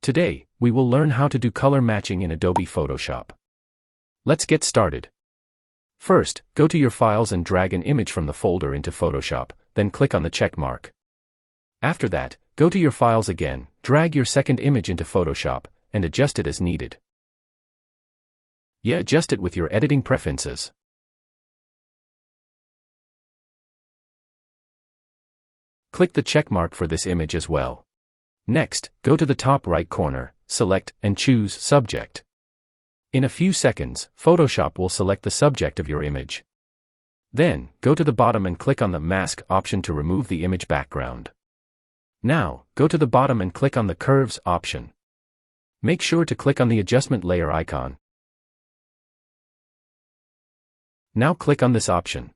Today, we will learn how to do color matching in Adobe Photoshop. Let's get started. First, go to your files and drag an image from the folder into Photoshop, then click on the check mark. After that, go to your files again, drag your second image into Photoshop, and adjust it as needed. Adjust it with your editing preferences. Click the check mark for this image as well. Next, go to the top right corner, select, and choose Subject. In a few seconds, Photoshop will select the subject of your image. Then, go to the bottom and click on the Mask option to remove the image background. Now, go to the bottom and click on the Curves option. Make sure to click on the Adjustment Layer icon. Now click on this option.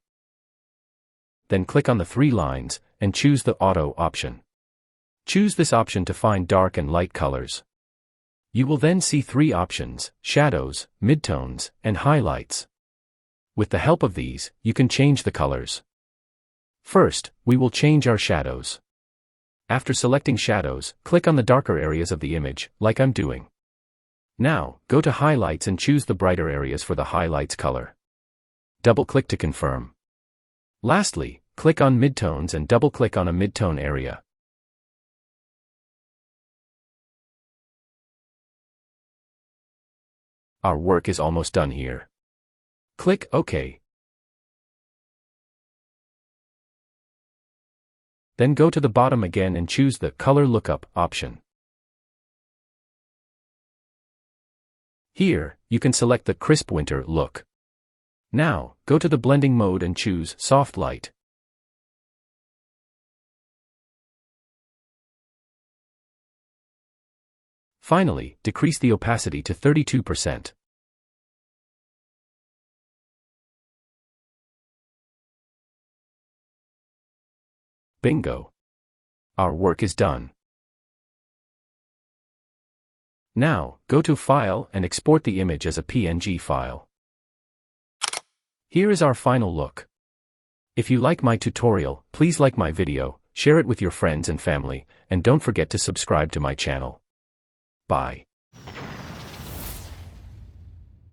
Then click on the three lines, and choose the Auto option. Choose this option to find dark and light colors. You will then see three options: shadows, midtones, and highlights. With the help of these, you can change the colors. First, we will change our shadows. After selecting shadows, click on the darker areas of the image, like I'm doing. Now, go to highlights and choose the brighter areas for the highlights color. Double-click to confirm. Lastly, click on midtones and double-click on a midtone area. Our work is almost done here. Click OK. Then go to the bottom again and choose the Color Lookup option. Here, you can select the Crisp Winter look. Now, go to the blending mode and choose Soft Light. Finally, decrease the opacity to 32%. Bingo! Our work is done. Now, go to File and export the image as a PNG file. Here is our final look. If you like my tutorial, please like my video, share it with your friends and family, and don't forget to subscribe to my channel. Bye.